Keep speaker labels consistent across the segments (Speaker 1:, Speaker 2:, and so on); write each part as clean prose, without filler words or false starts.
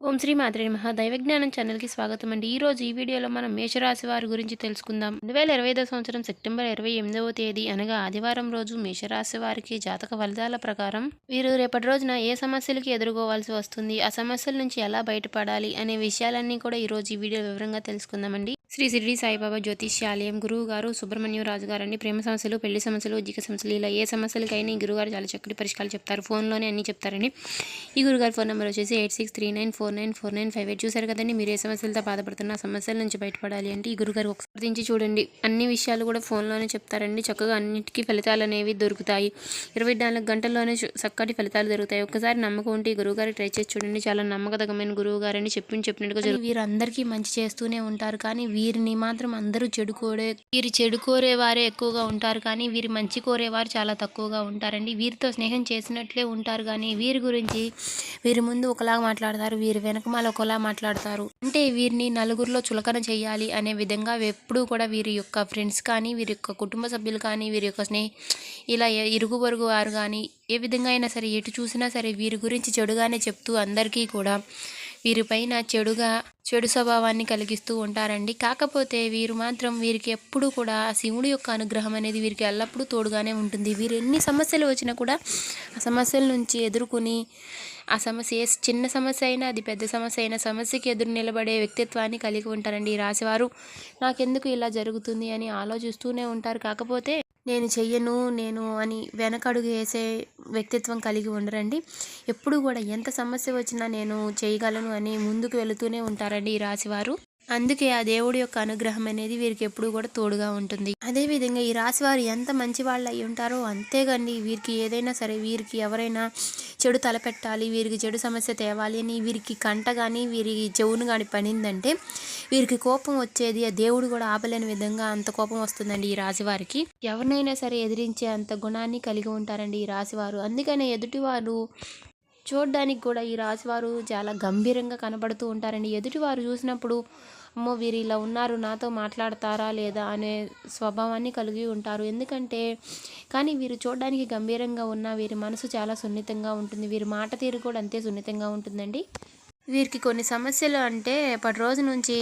Speaker 1: ఓం శ్రీ మాత్రే నమః. దైవజ్ఞానం ఛానల్‌కి స్వాగతం అండి. ఈరోజు ఈ వీడియోలో మనం మేషరాశి వారి గురించి తెలుసుకుందాం. 2025 సంవత్సరం సెప్టెంబర్ 28వ తేదీ అనగా ఆదివారం రోజు మేషరాశి వారికి జాతక ఫలితాల ప్రకారం వీరు రేపటి రోజున ఏ సమస్యలకి ఎదుర్కోవాల్సి వస్తుంది, ఆ సమస్యల నుంచి ఎలా బయటపడాలి అనే విషయాలన్నీ కూడా ఈరోజు ఈ వీడియో వివరంగా తెలుసుకుందామండి. శ్రీ షిరిడి సాయిబాబా జ్యోతిష్యాలయం గురువు గారు సుబ్రహ్మణ్యం రాజు గారండి. ప్రేమ సమస్యలు, పెళ్లి సమస్యలు, ఉద్యోగ సమస్యలు ఇలా ఏ సమస్యలకైనా ఈ గురుగారు చాలా చక్కటి పరిష్కారాలు చెప్తారు. ఫోన్లోనే అన్నీ చెప్తారండి. ఈ గురుగారి ఫోన్ నెంబర్ వచ్చేసి 8639494958. చూసారు కదండి. మీరు ఏ సమస్యలతో బాధపడుతున్న సమస్యల నుంచి బయటపడాలి అంటే ఈ గురుగారు ఒకసారి చూడండి. అన్ని విషయాలు కూడా ఫోన్లోనే చెప్తారండి. చక్కగా అన్నిటికీ ఫలితాలు అనేవి దొరుకుతాయి. 24 గంటల్లోనే చక్కటి ఫలితాలు దొరుకుతాయి. ఒక్కసారి నమ్మకం ఉంటే ఈ గురువుగారు ట్రై చేసి చూడండి. చాలా నమ్మకదగమైన గురువు గారని చెప్పినట్టుగా వీరందరికీ మంచి చేస్తూనే ఉంటారు. కానీ వీరిని మాత్రం అందరూ వీరి చెడు కోరే వారే ఎక్కువగా ఉంటారు. కానీ వీరి మంచి కోరేవారు చాలా తక్కువగా ఉంటారండి. వీరితో స్నేహం చేసినట్లే ఉంటారు. కానీ వీరి గురించి వీరి ముందు ఒకలా మాట్లాడతారు, వీరి వెనకమాల ఒకలా మాట్లాడతారు. అంటే వీరిని నలుగురిలో చులకన చేయాలి అనే విధంగా ఎప్పుడూ కూడా వీరి యొక్క ఫ్రెండ్స్ కానీ, వీరి యొక్క కుటుంబ సభ్యులు కానీ, వీరి యొక్క ఇలా ఇరుగు పొరుగు వారు కానీ ఏ విధంగా అయినా సరే ఎటు చూసినా సరే వీరి గురించి చెడుగానే చెప్తూ అందరికీ కూడా వీరిపైన చెడు స్వభావాన్ని కలిగిస్తూ ఉంటారండి. కాకపోతే వీరు మాత్రం వీరికి ఎప్పుడు కూడా శివుడి యొక్క అనుగ్రహం అనేది వీరికి ఎల్లప్పుడూ తోడుగానే ఉంటుంది. వీరు ఎన్ని సమస్యలు వచ్చినా కూడా ఆ సమస్యల నుంచి ఎదుర్కొని ఆ సమస్య చిన్న సమస్య అయినా అది పెద్ద సమస్య అయినా సమస్యకి ఎదురు నిలబడే వ్యక్తిత్వాన్ని కలిగి ఉంటారండి ఈ రాశివారు. నాకెందుకు ఇలా జరుగుతుంది అని ఆలోచిస్తూనే ఉంటారు. కాకపోతే నేను చెయ్యను అని వెనకడుగు వేసే వ్యక్తిత్వం కలిగి ఉండరండి. ఎప్పుడు కూడా ఎంత సమస్య వచ్చినా నేను చేయగలను అని ముందుకు వెళుతూనే ఉంటారండి ఈ రాశివారు. అందుకే ఆ దేవుడి యొక్క అనుగ్రహం అనేది వీరికి ఎప్పుడు కూడా తోడుగా ఉంటుంది. అదేవిధంగా ఈ రాశివారు ఎంత మంచి వాళ్ళు అయి ఉంటారో అంతేగాని వీరికి ఏదైనా సరే వీరికి ఎవరైనా చెడు తలపెట్టాలి, వీరికి చెడు సమస్య తేవాలి అని వీరికి కంట కానీ వీరి చెవును కానీ పడిందంటే వీరికి కోపం వచ్చేది ఆ దేవుడు కూడా ఆపలేని విధంగా అంత కోపం వస్తుందండి ఈ రాశివారికి. ఎవరినైనా సరే ఎదిరించే అంత గుణాన్ని కలిగి ఉంటారండి ఈ రాశివారు. అందుకనే ఎదుటివారు చూడడానికి కూడా ఈ రాశివారు చాలా గంభీరంగా కనబడుతూ ఉంటారండి. ఎదుటివారు చూసినప్పుడు అమ్మో వీరు ఇలా ఉన్నారు, నాతో మాట్లాడతారా లేదా అనే స్వభావాన్ని కలిగి ఉంటారు. ఎందుకంటే కానీ వీరు చూడడానికి గంభీరంగా ఉన్న వీరి మనసు చాలా సున్నితంగా ఉంటుంది. వీరి మాట తీరు కూడా అంతే సున్నితంగా ఉంటుందండి. వీరికి కొన్ని సమస్యలు అంటే ఇప్పటి రోజు నుంచి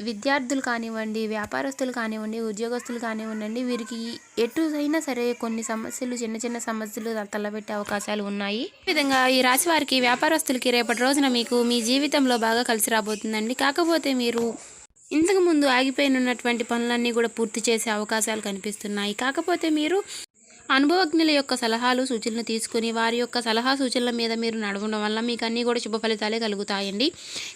Speaker 1: విద్యార్థులు కానివ్వండి, వ్యాపారస్తులు కానివ్వండి, ఉద్యోగస్తులు కానివ్వండి, వీరికి ఎటు అయినా సరే కొన్ని సమస్యలు చిన్న చిన్న సమస్యలు తలపెట్టే అవకాశాలు ఉన్నాయి. ఈ విధంగా ఈ రాశి వారికి వ్యాపారస్తులకి రేపటి రోజున మీకు మీ జీవితంలో బాగా కలిసి రాబోతుందండి. కాకపోతే మీరు ఇంతకుముందు ఆగిపోయినటువంటి పనులన్నీ కూడా పూర్తి చేసే అవకాశాలు కనిపిస్తున్నాయి. కాకపోతే మీరు అనుభవజ్ఞుల యొక్క సలహాలు సూచనలు తీసుకుని వారి యొక్క సలహా సూచనల మీద మీరు నడవడం వల్ల మీకు అన్నీ కూడా శుభ ఫలితాలే కలుగుతాయండి.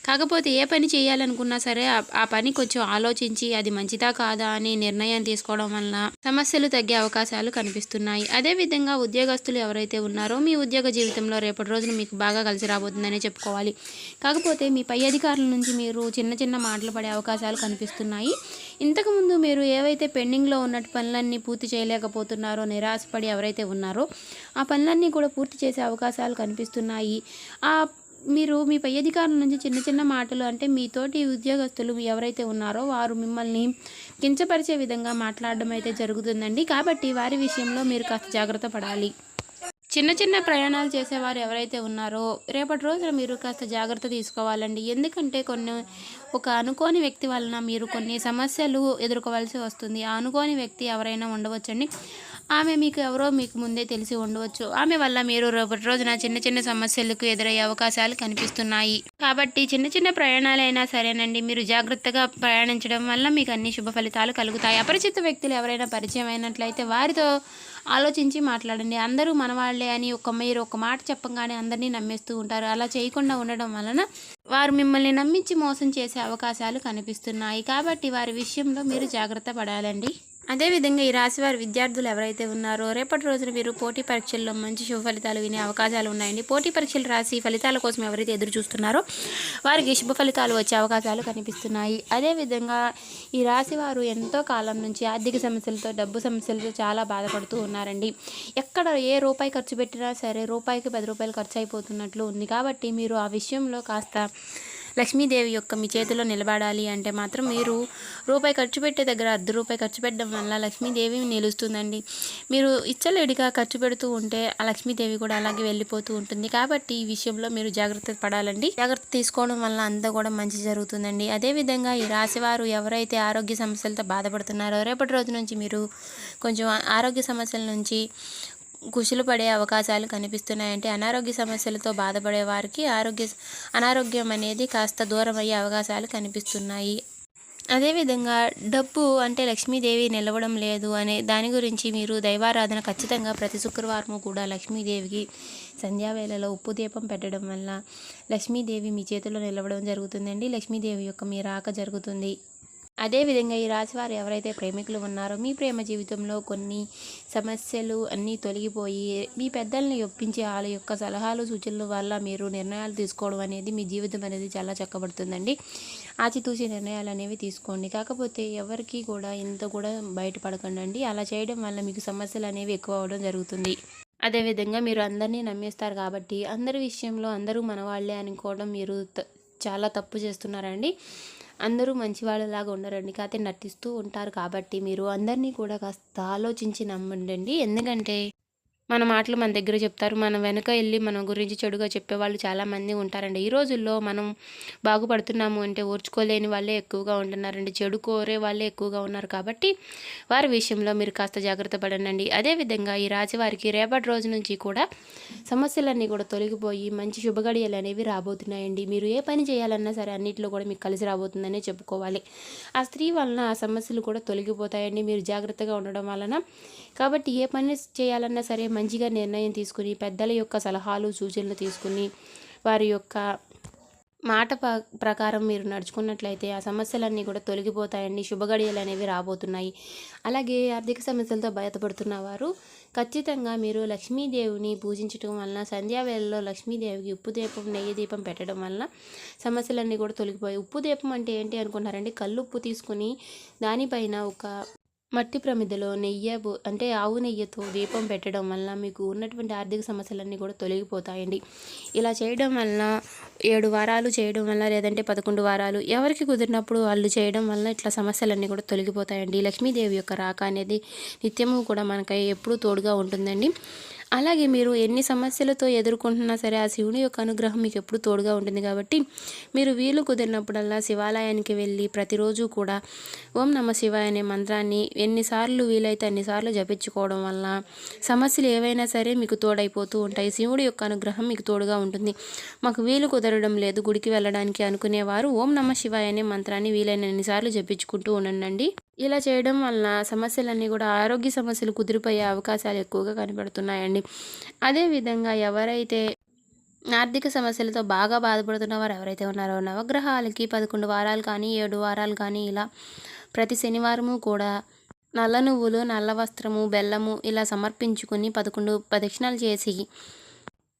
Speaker 1: కాకపోతే ఏ పని చేయాలనుకున్నా సరే ఆ పని కొంచెం ఆలోచించి అది మంచిదా కాదా అని నిర్ణయం తీసుకోవడం వలన సమస్యలు తగ్గే అవకాశాలు కనిపిస్తున్నాయి. అదేవిధంగా ఉద్యోగస్తులు ఎవరైతే ఉన్నారో మీ ఉద్యోగ జీవితంలో రేపటి రోజున మీకు బాగా కలిసి రాబోతుందనే చెప్పుకోవాలి. కాకపోతే మీ పై అధికారుల నుంచి మీరు చిన్న చిన్న మాటలు పడే అవకాశాలు కనిపిస్తున్నాయి. ఇంతకుముందు మీరు ఏవైతే పెండింగ్లో ఉన్నట్టు పనులన్నీ పూర్తి చేయలేకపోతున్నారో నిరాశపడి ఎవరైతే ఉన్నారో ఆ పనులన్నీ కూడా పూర్తి చేసే అవకాశాలు కనిపిస్తున్నాయి. మీరు మీ పై అధికారుల నుంచి చిన్న చిన్న మాటలు అంటే మీతోటి ఉద్యోగస్తులు ఎవరైతే ఉన్నారో వారు మిమ్మల్ని కించపరిచే విధంగా మాట్లాడడం అయితే జరుగుతుందండి. కాబట్టి వారి విషయంలో మీరు కాస్త జాగ్రత్త పడాలి. చిన్న చిన్న ప్రయాణాలు చేసేవారు ఎవరైతే ఉన్నారో రేపటి రోజున మీరు కాస్త జాగ్రత్త తీసుకోవాలండి. ఎందుకంటే ఒక అనుకోని వ్యక్తి వలన మీరు కొన్ని సమస్యలు ఎదుర్కోవాల్సి వస్తుంది. ఆ అనుకోని వ్యక్తి ఎవరైనా ఉండవచ్చండి. ఆమె మీకు ముందే తెలిసి ఉండవచ్చు. ఆమె వల్ల మీరు రేపటి రోజున చిన్న చిన్న సమస్యలకు ఎదురయ్యే అవకాశాలు కనిపిస్తున్నాయి. కాబట్టి చిన్న చిన్న ప్రయాణాలైనా సరేనండి, మీరు జాగ్రత్తగా ప్రయాణించడం వల్ల మీకు అన్ని శుభ ఫలితాలు కలుగుతాయి. అపరిచిత వ్యక్తులు ఎవరైనా పరిచయం అయినట్లయితే వారితో ఆలోచించి మాట్లాడండి. అందరూ మనవాళ్లే అని మీరు ఒక మాట చెప్పగానే అందరినీ నమ్మేస్తూ ఉంటారు. అలా చేయకుండా ఉండడం వలన వారు మిమ్మల్ని నమ్మించి మోసం చేసే అవకాశాలు కనిపిస్తున్నాయి. కాబట్టి వారి విషయంలో మీరు జాగ్రత్త పడాలండి. అదేవిధంగా ఈ రాశివారి విద్యార్థులు ఎవరైతే ఉన్నారో రేపటి రోజున మీరు పోటీ పరీక్షల్లో మంచి శుభ ఫలితాలు వినే అవకాశాలు ఉన్నాయండి. పోటీ పరీక్షలు రాసి ఫలితాల కోసం ఎవరైతే ఎదురు చూస్తున్నారో వారికి శుభ ఫలితాలు వచ్చే అవకాశాలు కనిపిస్తున్నాయి. అదేవిధంగా ఈ రాశివారు ఎంతో కాలం నుంచి ఆర్థిక సమస్యలతో, డబ్బు సమస్యలతో చాలా బాధపడుతూ ఉన్నారండి. ఎక్కడ ఏ రూపాయి ఖర్చు పెట్టినా సరే రూపాయికి 10 రూపాయలు ఖర్చు అయిపోతున్నట్లు ఉంది. కాబట్టి మీరు ఆ విషయంలో కాస్త లక్ష్మీదేవి యొక్క మీ చేతిలో నిలబడాలి అంటే మాత్రం మీరు రూపాయి ఖర్చు పెట్టే దగ్గర ₹1 ఖర్చు పెట్టడం వల్ల లక్ష్మీదేవి నిలుస్తుందండి. మీరు ఇచ్చలేడిగా ఖర్చు పెడుతూ ఉంటే ఆ లక్ష్మీదేవి కూడా అలాగే వెళ్ళిపోతూ ఉంటుంది. కాబట్టి ఈ విషయంలో మీరు జాగ్రత్త పడాలండి. జాగ్రత్త తీసుకోవడం వల్ల అంతా కూడా మంచి జరుగుతుందండి. అదేవిధంగా ఈ రాశివారు ఎవరైతే ఆరోగ్య సమస్యలతో బాధపడుతున్నారో రేపటి రోజు నుంచి మీరు కొంచెం ఆరోగ్య సమస్యల నుంచి కుషులు పడే అవకాశాలు కనిపిస్తున్నాయంటే అనారోగ్య సమస్యలతో బాధపడే వారికి అనారోగ్యం అనేది కాస్త దూరం అయ్యే అవకాశాలు కనిపిస్తున్నాయి. అదేవిధంగా డబ్బు అంటే లక్ష్మీదేవి నిలవడం లేదు అనే దాని గురించి మీరు దైవారాధన ఖచ్చితంగా ప్రతి శుక్రవారము కూడా లక్ష్మీదేవికి సంధ్యావేళలో ఉప్పు దీపం పెట్టడం వల్ల లక్ష్మీదేవి మీ చేతిలో నిలవడం జరుగుతుందండి. లక్ష్మీదేవి యొక్క మీ రాక జరుగుతుంది. అదేవిధంగా ఈ రాశివారు ఎవరైతే ప్రేమికులు ఉన్నారో మీ ప్రేమ జీవితంలో కొన్ని సమస్యలు అన్నీ తొలగిపోయి మీ పెద్దల్ని ఒప్పించి వాళ్ళ యొక్క సలహాలు సూచనల వల్ల మీరు నిర్ణయాలు తీసుకోవడం అనేది మీ జీవితం అనేది చాలా చక్కబడుతుందండి. ఆచితూచి నిర్ణయాలు అనేవి తీసుకోండి. కాకపోతే ఎవరికి కూడా ఇంత కూడా బయటపడకండి. అలా చేయడం వల్ల మీకు సమస్యలు అనేవి ఎక్కువ అవడం జరుగుతుంది. అదేవిధంగా మీరు అందరినీ నమ్మేస్తారు కాబట్టి అందరి విషయంలో అందరూ మనవాళ్లే అనుకోవడం మీరు చాలా తప్పు చేస్తున్నారండి. అందరూ మంచివాళ్ళలాగా ఉండరండి, కాకపోతే నటిస్తూ ఉంటారు. కాబట్టి మీరు అందరినీ కూడా కాస్త ఆలోచించి నమ్మండి. ఎందుకంటే మన మాటలు మన దగ్గర చెప్తారు, మన వెనక వెళ్ళి మన గురించి చెడుగా చెప్పేవాళ్ళు చాలామంది ఉంటారండి. ఈ రోజుల్లో మనం బాగుపడుతున్నాము అంటే ఓర్చుకోలేని వాళ్ళే ఎక్కువగా ఉంటున్నారండి, చెడు కోరే వాళ్ళే ఎక్కువగా ఉన్నారు. కాబట్టి వారి విషయంలో మీరు కాస్త జాగ్రత్త పడండి. అదేవిధంగా ఈ రాశి వారికి రేపటి రోజు నుంచి కూడా సమస్యలన్నీ కూడా తొలగిపోయి మంచి శుభగడియలు అనేవి రాబోతున్నాయండి. మీరు ఏ పని చేయాలన్నా సరే అన్నింటిలో కూడా మీకు కలిసి రాబోతుందనే చెప్పుకోవాలి. ఆ స్త్రీ వలన ఆ సమస్యలు కూడా తొలగిపోతాయండి మీరు జాగ్రత్తగా ఉండడం వలన. కాబట్టి ఏ పని చేయాలన్నా సరే మంచిగా నిర్ణయం తీసుకుని పెద్దల యొక్క సలహాలు సూచనలు తీసుకుని వారి యొక్క మాట ప్రకారం మీరు నడుచుకున్నట్లయితే ఆ సమస్యలన్నీ కూడా తొలగిపోతాయండి. శుభగడియలు అనేవి రాబోతున్నాయి. అలాగే ఆర్థిక సమస్యలతో బాధపడుతున్న వారు ఖచ్చితంగా మీరు లక్ష్మీదేవిని పూజించడం వలన సంధ్యావేళలో లక్ష్మీదేవికి ఉప్పు దీపం నెయ్యి దీపం పెట్టడం వలన సమస్యలన్నీ కూడా తొలగిపోయాయి. ఉప్పు దీపం అంటే ఏంటి అనుకుంటున్నారండి? కల్లుప్పు తీసుకుని దానిపైన ఒక మట్టి ప్రమిదలో అంటే ఆవు నెయ్యితో దీపం పెట్టడం వల్ల మీకు ఉన్నటువంటి ఆర్థిక సమస్యలన్నీ కూడా తొలగిపోతాయండి. ఇలా చేయడం వలన 7 వారాలు చేయడం వల్ల లేదంటే 11 వారాలు ఎవరికి కుదిరినప్పుడు వాళ్ళు చేయడం వల్ల ఇట్లా సమస్యలన్నీ కూడా తొలగిపోతాయండి. లక్ష్మీదేవి యొక్క రాక అనేది నిత్యము కూడా మనకై ఎప్పుడూ తోడుగా ఉంటుందండి. అలాగే మీరు ఎన్ని సమస్యలతో ఎదుర్కొంటున్నా సరే ఆ శివుని యొక్క అనుగ్రహం మీకు ఎప్పుడు తోడుగా ఉంటుంది. కాబట్టి మీరు వీలు కుదిరినప్పుడల్లా శివాలయానికి వెళ్ళి ప్రతిరోజు కూడా ఓం నమ శివాయ అనే మంత్రాన్ని ఎన్నిసార్లు వీలైతే అన్నిసార్లు జపించుకోవడం వల్ల సమస్యలు ఏవైనా సరే మీకు తోడైపోతూ ఉంటాయి. శివుడి యొక్క అనుగ్రహం మీకు తోడుగా ఉంటుంది. మాకు వీలు కుదరడం లేదు గుడికి వెళ్ళడానికి అనుకునేవారు ఓం నమ శివాయ అనే మంత్రాన్ని వీలైనన్నిసార్లు జపించుకుంటూ ఉండండి. ఇలా చేయడం వలన సమస్యలన్నీ కూడా ఆరోగ్య సమస్యలు కుదిరిపోయే అవకాశాలు ఎక్కువగా కనబడుతున్నాయండి. అదేవిధంగా ఎవరైతే ఆర్థిక సమస్యలతో బాగా బాధపడుతున్న వారు ఎవరైతే ఉన్నారో నవగ్రహాలకి 11 వారాలు కానీ 7 వారాలు కానీ ఇలా ప్రతి శనివారము కూడా నల్ల నువ్వులు, నల్ల వస్త్రము, బెల్లము ఇలా సమర్పించుకుని 11 ప్రదక్షిణాలు చేసి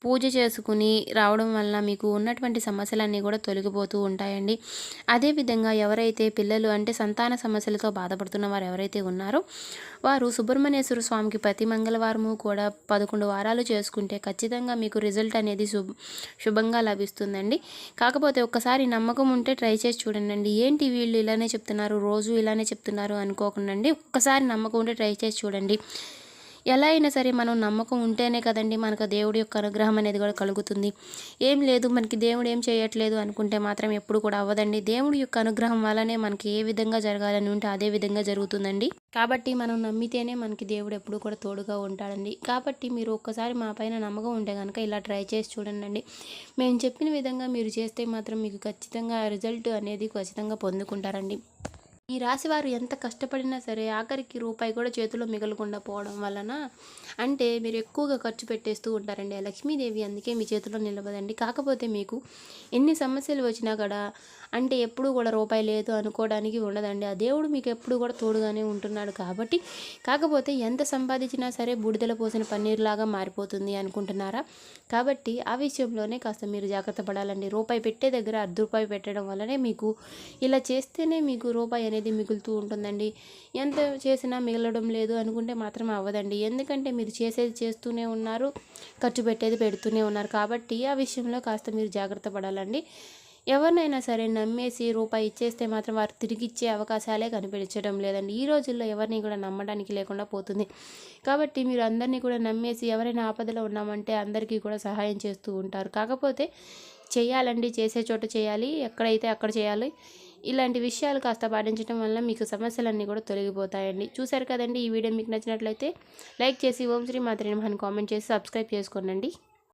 Speaker 1: పూజ చేసుకుని రావడం వల్ల మీకు ఉన్నటువంటి సమస్యలన్నీ కూడా తొలగిపోతూ ఉంటాయండి. అదేవిధంగా ఎవరైతే పిల్లలు అంటే సంతాన సమస్యలతో బాధపడుతున్న వారు ఎవరైతే ఉన్నారో వారు సుబ్రహ్మణ్యేశ్వర స్వామికి ప్రతి మంగళవారము కూడా 11 వారాలు చేసుకుంటే ఖచ్చితంగా మీకు రిజల్ట్ అనేది శుభంగా లభిస్తుందండి. కాకపోతే ఒక్కసారి నమ్మకం ఉంటే ట్రై చేసి చూడండి. ఏంటి వీళ్ళు ఇలానే చెప్తున్నారు, రోజు ఇలానే చెప్తున్నారు అనుకోకండి. ఒక్కసారి నమ్మకం ఉంటే ట్రై చేసి చూడండి. ఎలా అయినా సరే మనం నమ్మకం ఉంటేనే కదండి మనకు దేవుడి యొక్క అనుగ్రహం అనేది కూడా కలుగుతుంది. ఏం లేదు మనకి దేవుడు ఏం చేయట్లేదు అనుకుంటే మాత్రం ఎప్పుడు కూడా అవ్వదండి. దేవుడి యొక్క అనుగ్రహం వల్లనే మనకి ఏ విధంగా జరగాలని ఉంటే అదే విధంగా జరుగుతుందండి. కాబట్టి మనం నమ్మితేనే మనకి దేవుడు ఎప్పుడు కూడా తోడుగా ఉంటాడండి. కాబట్టి మీరు ఒక్కసారి మా పైన నమ్మకం ఉంటే కనుక ఇలా ట్రై చేసి చూడండి. మేము చెప్పిన విధంగా మీరు చేస్తే మాత్రం మీకు ఖచ్చితంగా రిజల్ట్ అనేది ఖచ్చితంగా పొందుకుంటారండి. ఈ రాశివారు ఎంత కష్టపడినా సరే ఆఖరికి రూపాయి కూడా చేతిలో మిగలకుండా పోవడం వలన అంటే మీరు ఎక్కువగా ఖర్చు పెట్టేస్తూ ఉంటారండి. ఆ లక్ష్మీదేవి అందుకే మీ చేతిలో నిలవదండి. కాకపోతే మీకు ఎన్ని సమస్యలు వచ్చినా కూడా అంటే ఎప్పుడు కూడా రూపాయి లేదు అనుకోవడానికి ఉండదండి. ఆ దేవుడు మీకు ఎప్పుడు కూడా తోడుగానే ఉంటున్నాడు. కాబట్టి కాకపోతే ఎంత సంపాదించినా సరే బూడిదల పోసిన పన్నీరులాగా మారిపోతుంది అనుకుంటున్నారా? కాబట్టి ఆ విషయంలోనే కాస్త మీరు జాగ్రత్త పడాలండి. రూపాయి పెట్టే దగ్గర ₹1 పెట్టడం వల్లనే మీకు ఇలా చేస్తేనే మీకు రూపాయి అనేది మిగులుతూ ఉంటుందండి. ఎంత చేసినా మిగలడం లేదు అనుకుంటే మాత్రం అవ్వదండి. ఎందుకంటే మీరు చేసేది చేస్తూనే ఉన్నారు, ఖర్చు పెట్టేది పెడుతూనే ఉన్నారు. కాబట్టి ఆ విషయంలో కాస్త మీరు జాగ్రత్త పడాలండి. ఎవరినైనా సరే నమ్మేసి రూపాయి ఇచ్చేస్తే మాత్రం వారు తిరిగి ఇచ్చే అవకాశాలే కనిపించడం లేదండి. ఈ రోజుల్లో ఎవరిని కూడా నమ్మడానికి లేకుండా పోతుంది. కాబట్టి మీరు అందరినీ కూడా నమ్మేసి ఎవరైనా ఆపదలో ఉన్నామంటే అందరికీ కూడా సహాయం చేస్తూ ఉంటారు. కాకపోతే చేయాలండి, చేసే చోట చేయాలి, ఎక్కడైతే అక్కడ చేయాలి. ఇలాంటి విషయాలు కాస్త పాటించడం వల్ల మీకు సమస్యలన్నీ కూడా తొలగిపోతాయండి. చూశారు కదండి, ఈ వీడియో మీకు నచ్చినట్లయితే లైక్ చేసి ఓం శ్రీ మాత్రే నమః అని కామెంట్ చేసి సబ్స్క్రైబ్ చేసుకోండి.